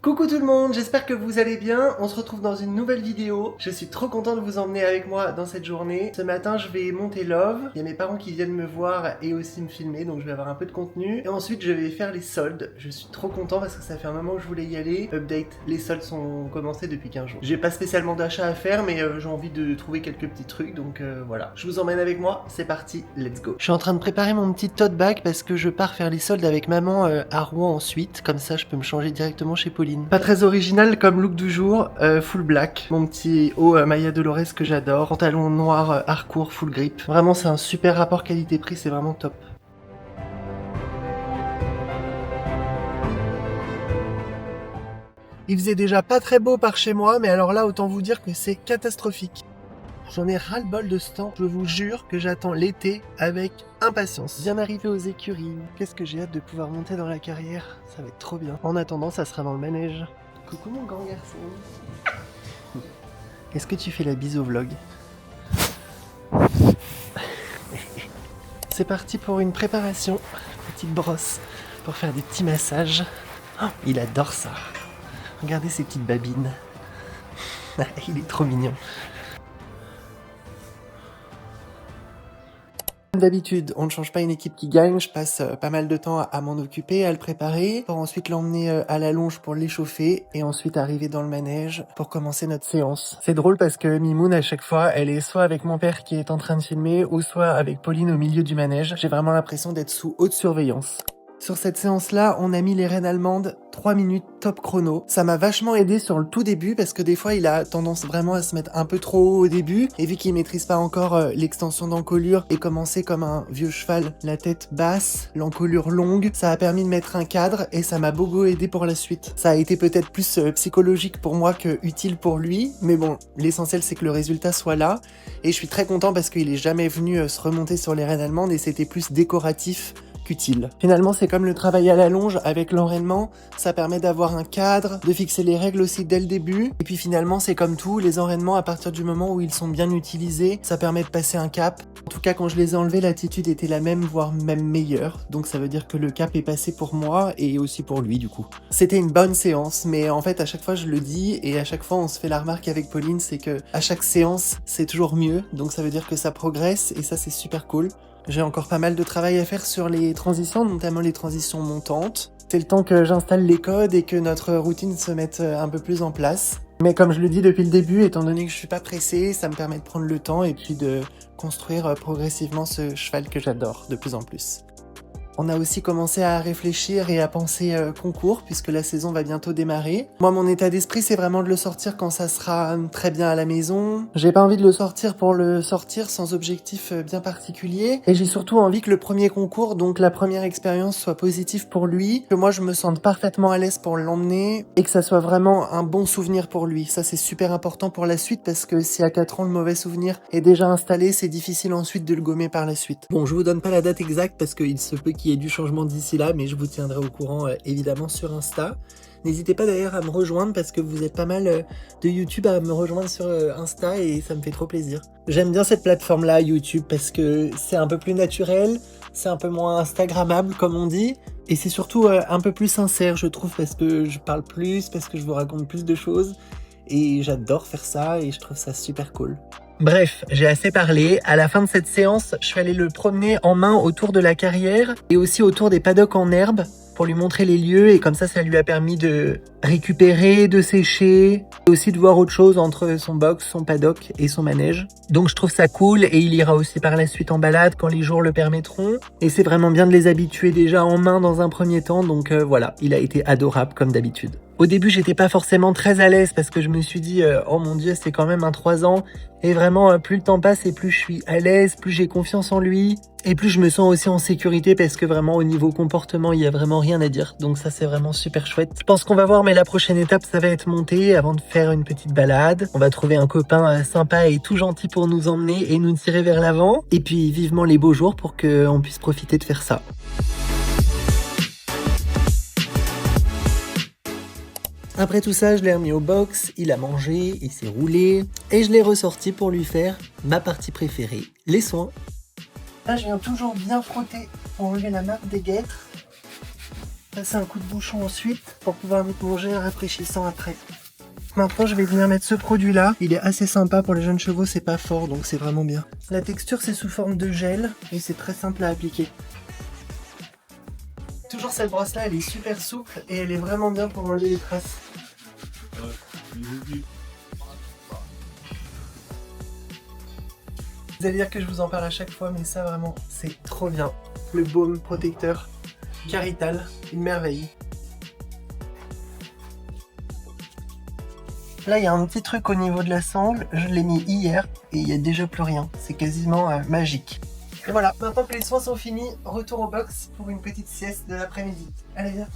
Coucou tout le monde, j'espère que vous allez bien. On se retrouve dans une nouvelle vidéo. Je suis trop content de vous emmener avec moi dans cette journée. Ce matin, je vais monter Love. Il y a mes parents qui viennent me voir et aussi me filmer, donc je vais avoir un peu de contenu. Et ensuite, je vais faire les soldes. Je suis trop content parce que ça fait un moment que je voulais y aller. Update, les soldes sont commencés depuis 15 jours. J'ai pas spécialement d'achat à faire, mais j'ai envie de trouver quelques petits trucs, donc voilà. Je vous emmène avec moi, c'est parti, let's go. Je suis en train de préparer mon petit tote bag parce que je pars faire les soldes avec maman à Rouen ensuite. Comme ça, je peux me changer directement chez Pauline. Pas très original comme look du jour, full black, mon petit haut Maya Dolores que j'adore, pantalon noir hardcore full grip. Vraiment c'est un super rapport qualité-prix, c'est vraiment top. Il faisait déjà pas très beau par chez moi, mais alors là autant vous dire que c'est catastrophique. J'en ai ras-le-bol de ce temps, je vous jure que j'attends l'été avec impatience. Bien arrivé aux écuries, qu'est-ce que j'ai hâte de pouvoir monter dans la carrière, ça va être trop bien. En attendant, ça sera dans le manège. Coucou mon grand garçon. Est-ce que tu fais la bise au vlog? C'est parti pour une préparation, petite brosse, pour faire des petits massages. Oh, il adore ça. Regardez ces petites babines. Il est trop mignon. Comme d'habitude, on ne change pas une équipe qui gagne, je passe pas mal de temps à m'en occuper, à le préparer, pour ensuite l'emmener à la longe pour l'échauffer, et ensuite arriver dans le manège pour commencer notre séance. C'est drôle parce que Mimoun, à chaque fois, elle est soit avec mon père qui est en train de filmer, ou soit avec Pauline au milieu du manège. J'ai vraiment l'impression d'être sous haute surveillance. Sur cette séance-là, on a mis les rênes allemandes 3 minutes top chrono. Ça m'a vachement aidé sur le tout début parce que des fois, il a tendance vraiment à se mettre un peu trop haut au début. Et vu qu'il maîtrise pas encore l'extension d'encolure et commencer comme un vieux cheval, la tête basse, l'encolure longue, ça a permis de mettre un cadre et ça m'a beaucoup aidé pour la suite. Ça a été peut-être plus psychologique pour moi que utile pour lui. Mais bon, l'essentiel c'est que le résultat soit là. Et je suis très content parce qu'il est jamais venu se remonter sur les rênes allemandes et c'était plus décoratif utile. Finalement, c'est comme le travail à la longe avec l'enraînement, ça permet d'avoir un cadre, de fixer les règles aussi dès le début, et puis finalement, c'est comme tout, les enraînements, à partir du moment où ils sont bien utilisés, ça permet de passer un cap. En tout cas, quand je les ai enlevés, l'attitude était la même, voire même meilleure, donc ça veut dire que le cap est passé pour moi, et aussi pour lui, du coup. C'était une bonne séance, mais en fait, à chaque fois, je le dis, et à chaque fois, on se fait la remarque avec Pauline, c'est que à chaque séance, c'est toujours mieux, donc ça veut dire que ça progresse, et ça, c'est super cool. J'ai encore pas mal de travail à faire sur les transitions, notamment les transitions montantes. C'est le temps que j'installe les codes et que notre routine se mette un peu plus en place. Mais comme je le dis depuis le début, étant donné que je suis pas pressé, ça me permet de prendre le temps et puis de construire progressivement ce cheval que j'adore de plus en plus. On a aussi commencé à réfléchir et à penser concours puisque la saison va bientôt démarrer. Moi, mon état d'esprit, c'est vraiment de le sortir quand ça sera très bien à la maison. J'ai pas envie de le sortir pour le sortir sans objectif bien particulier. Et j'ai surtout envie que le premier concours, donc la première expérience, soit positive pour lui, que moi je me sente parfaitement à l'aise pour l'emmener et que ça soit vraiment un bon souvenir pour lui. Ça, c'est super important pour la suite parce que si à 4 ans le mauvais souvenir est déjà installé, c'est difficile ensuite de le gommer par la suite. Bon, je vous donne pas la date exacte parce qu'il se peut qu'il y ait du changement d'ici là, mais je vous tiendrai au courant évidemment sur Insta. N'hésitez pas d'ailleurs à me rejoindre parce que vous êtes pas mal de YouTube à me rejoindre sur Insta et ça me fait trop plaisir. J'aime bien cette plateforme là, YouTube, parce que c'est un peu plus naturel, c'est un peu moins instagrammable comme on dit, et c'est surtout un peu plus sincère je trouve, parce que je parle plus, parce que je vous raconte plus de choses, et j'adore faire ça et je trouve ça super cool. Bref, j'ai assez parlé. À la fin de cette séance, je suis allé le promener en main autour de la carrière et aussi autour des paddocks en herbe pour lui montrer les lieux, et comme ça lui a permis de récupérer, de sécher, et aussi de voir autre chose entre son box, son paddock et son manège. Donc je trouve ça cool, et il ira aussi par la suite en balade quand les jours le permettront. Et c'est vraiment bien de les habituer déjà en main dans un premier temps, donc voilà, il a été adorable comme d'habitude. Au début, j'étais pas forcément très à l'aise parce que je me suis dit oh mon dieu, c'est quand même un 3 ans, et vraiment plus le temps passe et plus je suis à l'aise, plus j'ai confiance en lui, et plus je me sens aussi en sécurité parce que vraiment au niveau comportement, il y a vraiment rien à dire. Donc ça, c'est vraiment super chouette. Je pense qu'on va voir, mais la prochaine étape, ça va être monter avant de faire une petite balade. On va trouver un copain sympa et tout gentil pour nous emmener et nous tirer vers l'avant, et puis vivement les beaux jours pour qu'on puisse profiter de faire ça. Après tout ça, je l'ai remis au box, il a mangé, il s'est roulé, et je l'ai ressorti pour lui faire ma partie préférée, les soins. Là, je viens toujours bien frotter pour enlever la marque des guêtres. Passer un coup de bouchon ensuite pour pouvoir mettre mon gel rafraîchissant après. Maintenant, je vais venir mettre ce produit-là. Il est assez sympa pour les jeunes chevaux, c'est pas fort, donc c'est vraiment bien. La texture, c'est sous forme de gel et c'est très simple à appliquer. Toujours cette brosse-là, elle est super souple et elle est vraiment bien pour enlever les traces. Vous allez dire que je vous en parle à chaque fois, mais ça vraiment, c'est trop bien. Le baume protecteur Carital, une merveille. Là, il y a un petit truc au niveau de la sangle, je l'ai mis hier et il n'y a déjà plus rien. C'est quasiment magique. Et voilà, maintenant que les soins sont finis, retour au box pour une petite sieste de l'après-midi. Allez, viens.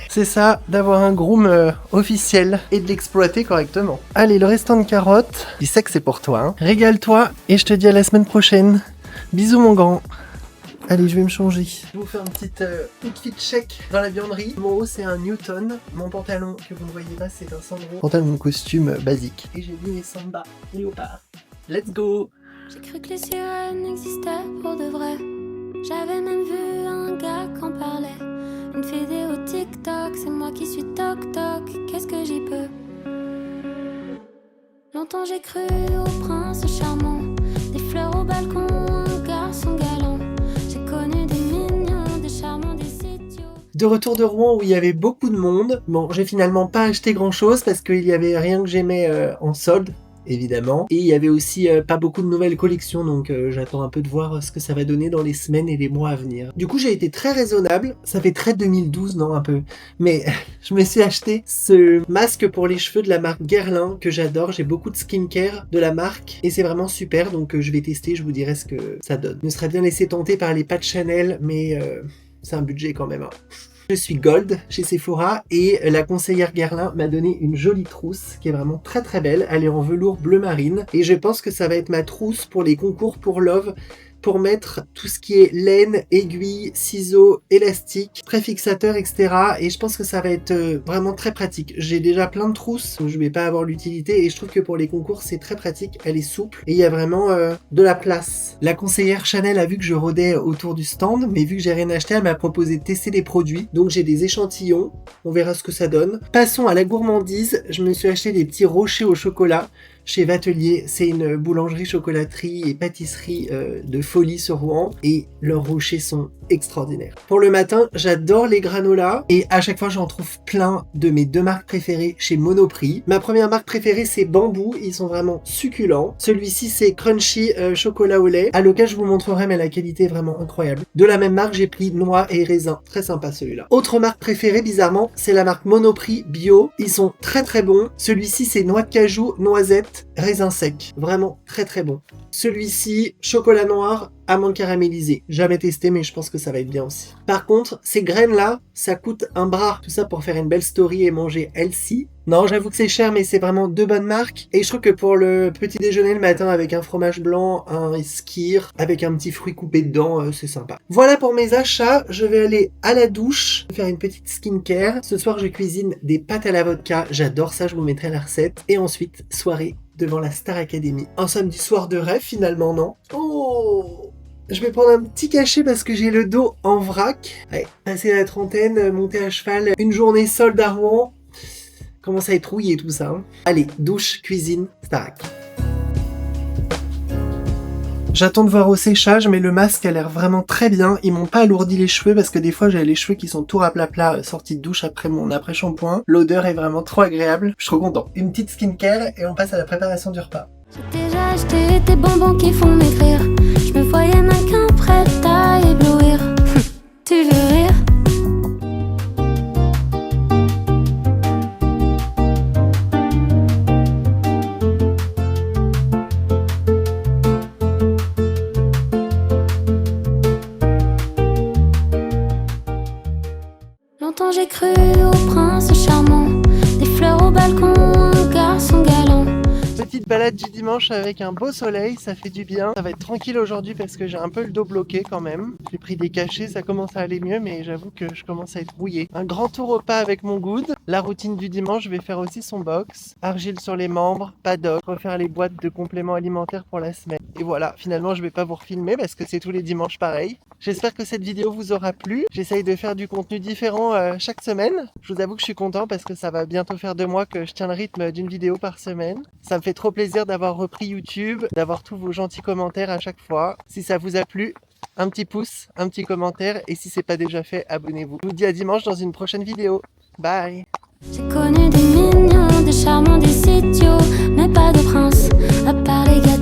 C'est ça, d'avoir un groom officiel et de l'exploiter correctement. Allez, le restant de carottes, je sais que c'est pour toi. Hein. Régale-toi et je te dis à la semaine prochaine. Bisous mon grand. Allez, je vais me changer. Je vais vous faire une petite outfit check dans la vianderie. Mon haut, c'est un Newton. Mon pantalon, que vous ne voyez pas, c'est un Sandro. Pantalon de costume basique. Et j'ai mis mes samba léopard. Let's go! J'ai cru que les sirènes existaient pour de vrai. J'avais même vu un gars qui en parlait. Une vidéo TikTok, c'est moi qui suis toc toc. Qu'est-ce que j'y peux? Longtemps j'ai cru au prince charmant. Des fleurs au balcon, un garçon galant. J'ai connu des mignons, des charmants, des idiots. De retour de Rouen où il y avait beaucoup de monde. Bon, j'ai finalement pas acheté grand chose parce qu'il y avait rien que j'aimais en solde. Évidemment. Et il y avait aussi pas beaucoup de nouvelles collections, donc j'attends un peu de voir ce que ça va donner dans les semaines et les mois à venir. Du coup, j'ai été très raisonnable. Ça fait très 2012, non, un peu. Mais je me suis acheté ce masque pour les cheveux de la marque Guerlain, que j'adore. J'ai beaucoup de skincare de la marque, et c'est vraiment super, donc je vais tester, je vous dirai ce que ça donne. Je me serais bien laissé tenter par les patchs Chanel, mais c'est un budget quand même. Hein. Je suis Gold chez Sephora et la conseillère Guerlain m'a donné une jolie trousse qui est vraiment très très belle. Elle est en velours bleu marine et je pense que ça va être ma trousse pour les concours pour Love, pour mettre tout ce qui est laine, aiguille, ciseaux, élastique, préfixateur, etc. Et je pense que ça va être vraiment très pratique. J'ai déjà plein de trousses, donc je vais pas avoir l'utilité et je trouve que pour les concours c'est très pratique, elle est souple et il y a vraiment de la place. La conseillère Chanel a vu que je rôdais autour du stand, mais vu que j'ai rien acheté, elle m'a proposé de tester les produits. Donc j'ai des échantillons, on verra ce que ça donne. Passons à la gourmandise, je me suis acheté des petits rochers au chocolat. Chez Vatelier, c'est une boulangerie, chocolaterie et pâtisserie de folie sur Rouen et leurs rochers sont extraordinaires. Pour le matin, j'adore les granolas et à chaque fois j'en trouve plein de mes deux marques préférées chez Monoprix. Ma première marque préférée c'est Bambou, ils sont vraiment succulents. Celui-ci c'est Crunchy chocolat au lait. À l'occasion je vous montrerai mais la qualité est vraiment incroyable. De la même marque j'ai pris noix et raisin, très sympa celui-là. Autre marque préférée bizarrement c'est la marque Monoprix Bio, ils sont très très bons. Celui-ci c'est noix de cajou, noisette, raisin sec, vraiment très très bon. Celui-ci, chocolat noir, amande caramélisée. Jamais testé, mais je pense que ça va être bien aussi. Par contre, ces graines-là, ça coûte un bras. Tout ça pour faire une belle story et manger healthy. Non, j'avoue que c'est cher, mais c'est vraiment deux bonnes marques. Et je trouve que pour le petit déjeuner le matin avec un fromage blanc, un skyr, avec un petit fruit coupé dedans, c'est sympa. Voilà pour mes achats. Je vais aller à la douche, faire une petite skincare. Ce soir, je cuisine des pâtes à la vodka. J'adore ça, je vous mettrai la recette. Et ensuite, soirée devant la Star Academy. Un samedi soir de rêve finalement, non? Oh! Je vais prendre un petit cachet parce que j'ai le dos en vrac. Ouais, passer la trentaine, monter à cheval, une journée solde à Rouen. Commence à être rouillé tout ça. Hein. Allez, douche, cuisine, Starac. J'attends de voir au séchage, mais le masque a l'air vraiment très bien. Ils m'ont pas alourdi les cheveux parce que des fois j'ai les cheveux qui sont tout raplapla sortis de douche après mon après-shampoing. L'odeur est vraiment trop agréable. Je suis trop content. Une petite skincare et on passe à la préparation du repas. J'ai déjà acheté des bonbons qui font maigrir. Je me voyais mannequin prête à éblouir. Tu veux rire? Longtemps j'ai cru au prince charmant. Des fleurs au balcon, un garçon galant. Petite balade du dimanche avec un beau soleil, ça fait du bien. Ça va être tranquille aujourd'hui parce que j'ai un peu le dos bloqué quand même. J'ai pris des cachets, ça commence à aller mieux, mais j'avoue que je commence à être rouillé. Un grand tour au pas avec mon good. La routine du dimanche, je vais faire aussi son box. Argile sur les membres, paddock, refaire les boîtes de compléments alimentaires pour la semaine. Et voilà, finalement je vais pas vous refilmer parce que c'est tous les dimanches pareil. J'espère que cette vidéo vous aura plu. J'essaye de faire du contenu différent chaque semaine. Je vous avoue que je suis content parce que ça va bientôt faire 2 mois que je tiens le rythme d'une vidéo par semaine. Ça me fait trop plaisir d'avoir repris YouTube, d'avoir tous vos gentils commentaires à chaque fois. Si ça vous a plu, un petit pouce, un petit commentaire et si c'est pas déjà fait, abonnez-vous. Je vous dis à dimanche dans une prochaine vidéo. Bye! J'ai connu des mignons, des charmants, des idiots, mais pas de prince, à part les gars